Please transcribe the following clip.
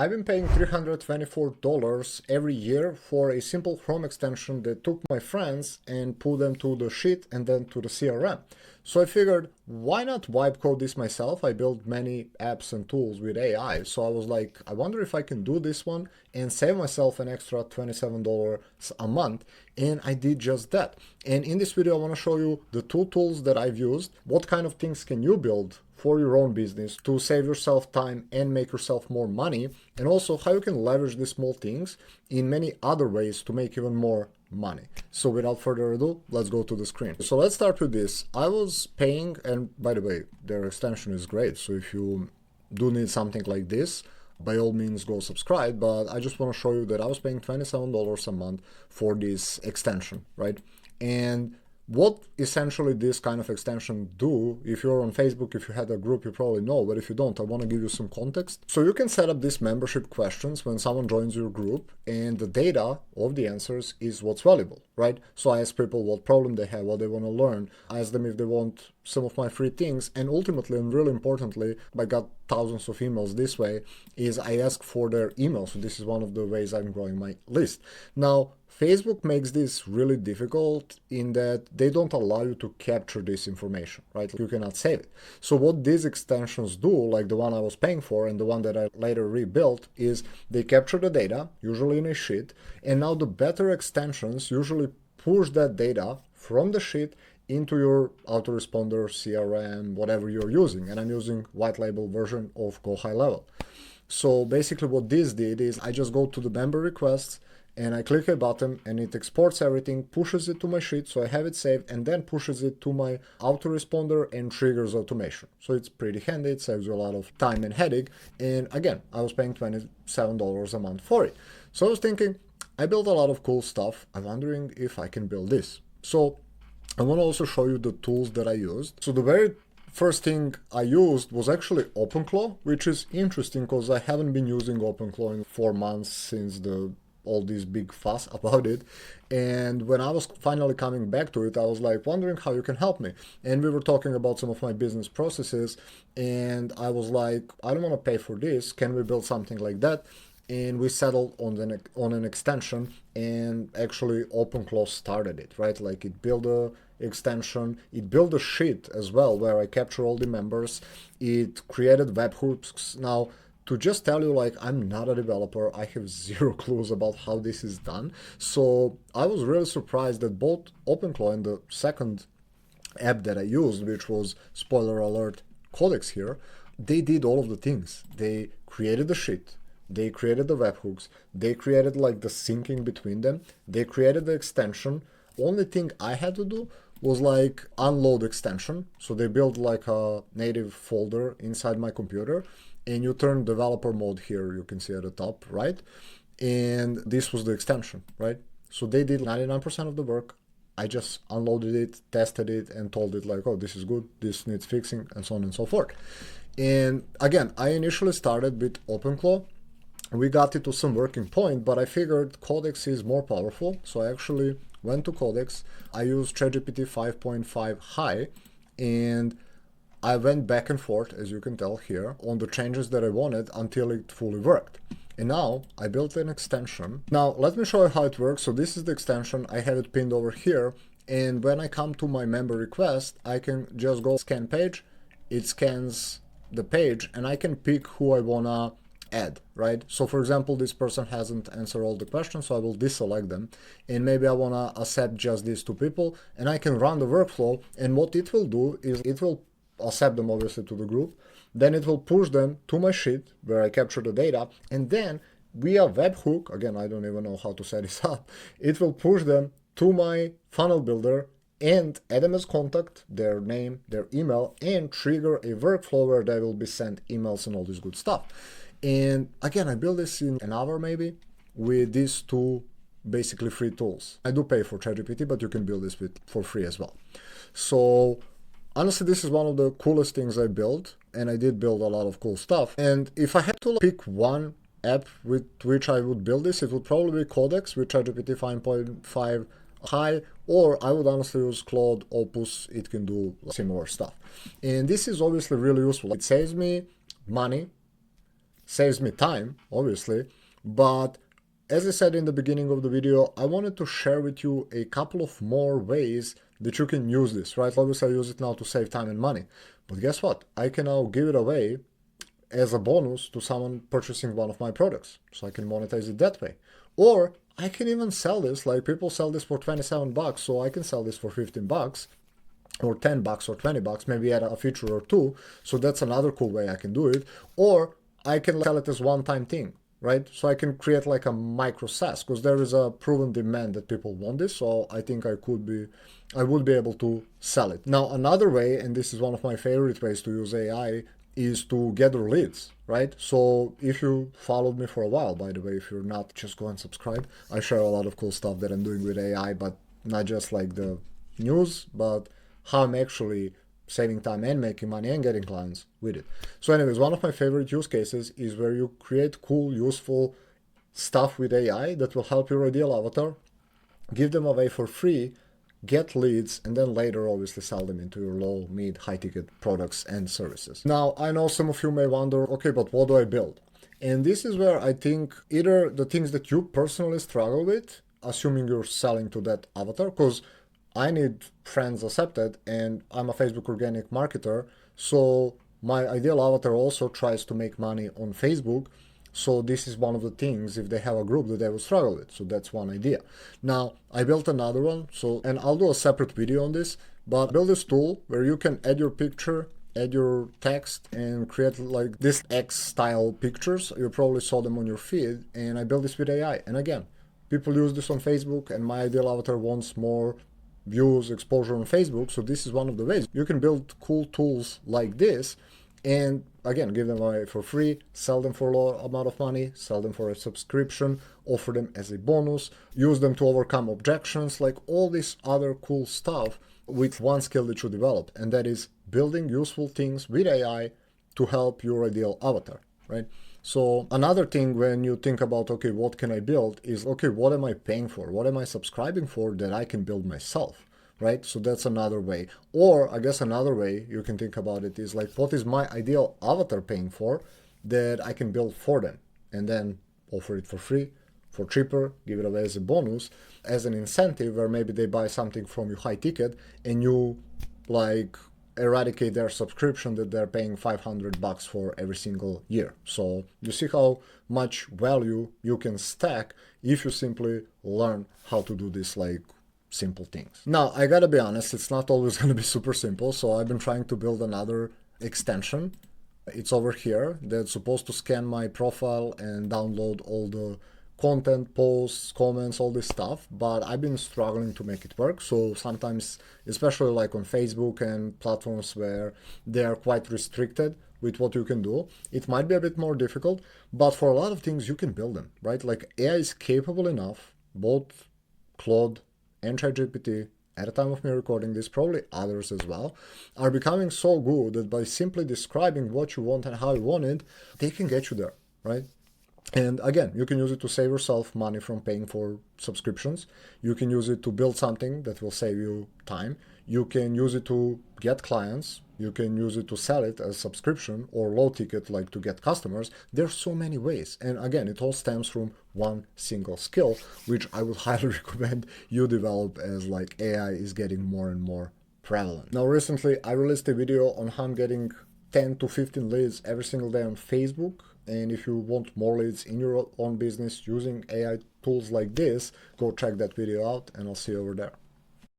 I've been paying $324 every year for a simple Chrome extension that took my friends and put them to the sheet and then to the CRM. So I figured, why not wipe code this myself? I built many apps and tools with AI. So I was like, I wonder if I can do this one and save myself an extra $27 a month. And I did just that. And in this video, I want to show you the two tools that I've used. What kind of things can you build for your own business to save yourself time and make yourself more money, and also how you can leverage these small things in many other ways to make even more money. So without further ado, let's go to the screen. So let's start with this. I was paying, and by the way, their extension is great. So if you do need something like this, by all means go subscribe, but I just want to show you that I was paying $27 a month for this extension, right? And what essentially this kind of extension do, if you're on Facebook, if you had a group, you probably know, but if you don't, I want to give you some context. So you can set up these membership questions when someone joins your group, and the data of the answers is what's valuable, right? So I ask people what problem they have, what they want to learn. I ask them if they want some of my free things, and ultimately, and really importantly, I got thousands of emails this way, is I ask for their email. So this is one of the ways I'm growing my list. Now, Facebook makes this really difficult in that they don't allow you to capture this information, right? You cannot save it. So what these extensions do, like the one I was paying for and the one that I later rebuilt, is they capture the data, usually in a sheet, and now the better extensions usually push that data from the sheet into your autoresponder, CRM, whatever you're using. And I'm using white label version of Go High Level. So basically what this did is I just go to the member requests, and I click a button and it exports everything, pushes it to my sheet, so I have it saved, and then pushes it to my autoresponder and triggers automation. So it's pretty handy, it saves you a lot of time and headache. And again, I was paying $27 a month for it. So I was thinking, I built a lot of cool stuff. I'm wondering if I can build this. So I want to also show you the tools that I used. So the very first thing I used was actually OpenClaw, which is interesting because I haven't been using OpenClaw in 4 months since all this big fuss about it. And when I was finally coming back to it, I was like wondering how you can help me. And we were talking about some of my business processes, and I was like, I don't want to pay for this. Can we build something like that? And we settled on an extension, and actually OpenClaw started it, right? Like it built a extension, it built a sheet as well where I capture all the members. It created webhooks. Now, to just tell you, like, I'm not a developer, I have zero clues about how this is done. So I was really surprised that both OpenClaw and the second app that I used, which was, spoiler alert, Codex here, they did all of the things. They created the sheet, they created the webhooks, they created like the syncing between them, they created the extension. Only thing I had to do was like unload extension. So they built like a native folder inside my computer, and you turn developer mode here, you can see at the top, right? And this was the extension, right? So they did 99% of the work. I just unloaded it, tested it, and told it like, oh, this is good, this needs fixing, and so on and so forth. And again, I initially started with OpenClaw. We got it to some working point, but I figured Codex is more powerful. So I actually went to Codex. I used ChatGPT 5.5 High, and I went back and forth, as you can tell here, on the changes that I wanted until it fully worked. And now I built an extension. Now let me show you how it works. So this is the extension. I have it pinned over here. And when I come to my member request, I can just go scan page. It scans the page, and I can pick who I wanna add, right? So for example, this person hasn't answered all the questions, so I will deselect them, and maybe I want to accept just these 2 people, and I can run the workflow. And what it will do is it will accept them obviously to the group, then it will push them to my sheet where I capture the data, and then via webhook, again, I don't even know how to set this up, it will push them to my funnel builder and add them as contact, their name, their email, and trigger a workflow where they will be sent emails and all this good stuff. And again, I built this in an hour maybe with these 2 basically free tools. I do pay for ChatGPT, but you can build this for free as well. So honestly, this is one of the coolest things I built, and I did build a lot of cool stuff. And if I had to pick one app with which I would build this, it would probably be Codex with ChatGPT 5.5 High, or I would honestly use Claude Opus. It can do similar stuff. And this is obviously really useful. It saves me money, saves me time, obviously, but as I said in the beginning of the video, I wanted to share with you a couple of more ways that you can use this, right? Obviously, I use it now to save time and money, but guess what? I can now give it away as a bonus to someone purchasing one of my products, so I can monetize it that way. Or I can even sell this, like people sell this for 27 bucks, so I can sell this for 15 bucks or 10 bucks or 20 bucks, maybe add a feature or two. So that's another cool way I can do it. Or I can sell it as one-time thing, right? So I can create like a micro-SaaS, because there is a proven demand that people want this. So I think I would be able to sell it. Now, another way, and this is one of my favorite ways to use AI, is to gather leads, right? So if you followed me for a while, by the way, if you're not, just go and subscribe. I share a lot of cool stuff that I'm doing with AI, but not just like the news, but how I'm actually saving time and making money and getting clients with it. So anyways, one of my favorite use cases is where you create cool, useful stuff with AI that will help your ideal avatar, give them away for free, get leads, and then later obviously sell them into your low, mid, high ticket products and services. Now, I know some of you may wonder, okay, but what do I build? And this is where I think either the things that you personally struggle with, assuming you're selling to that avatar, because I need friends accepted and I'm a Facebook organic marketer, so my ideal avatar also tries to make money on Facebook. So this is one of the things, if they have a group, that they will struggle with. So that's one idea. Now, I built another one, and I'll do a separate video on this, but I built this tool where you can add your picture, add your text, and create like this X-style pictures. You probably saw them on your feed, and I built this with AI. And again, people use this on Facebook, and my ideal avatar wants more views, exposure on Facebook. So this is one of the ways you can build cool tools like this, and again, give them away for free, sell them for a low amount of money, sell them for a subscription, offer them as a bonus, use them to overcome objections, like all this other cool stuff with one skill that you develop, and that is building useful things with AI to help your ideal avatar, right? So another thing when you think about, okay, what can I build, is, okay, what am I paying for? What am I subscribing for that I can build myself? Right? So that's another way. Or I guess another way you can think about it is like, what is my ideal avatar paying for that I can build for them, and then offer it for free, for cheaper, give it away as a bonus, as an incentive, where maybe they buy something from you high ticket and you like eradicate their subscription that they're paying 500 bucks for every single year. So you see how much value you can stack if you simply learn how to do this like simple things. Now, I gotta be honest, it's not always gonna be super simple, so I've been trying to build another extension. It's over here, that's supposed to scan my profile and download all the content, posts, comments, all this stuff, but I've been struggling to make it work. So sometimes, especially like on Facebook and platforms where they are quite restricted with what you can do, it might be a bit more difficult, but for a lot of things you can build them, right? Like AI is capable enough, both Claude and ChatGPT, at the time of me recording this, probably others as well, are becoming so good that by simply describing what you want and how you want it, they can get you there, right? And again, you can use it to save yourself money from paying for subscriptions. You can use it to build something that will save you time. You can use it to get clients. You can use it to sell it as subscription or low ticket, like to get customers. There's so many ways. And again, it all stems from one single skill, which I would highly recommend you develop as like AI is getting more and more prevalent. Now, recently I released a video on how I'm getting 10 to 15 leads every single day on Facebook. And if you want more leads in your own business using AI tools like this, go check that video out, and I'll see you over there.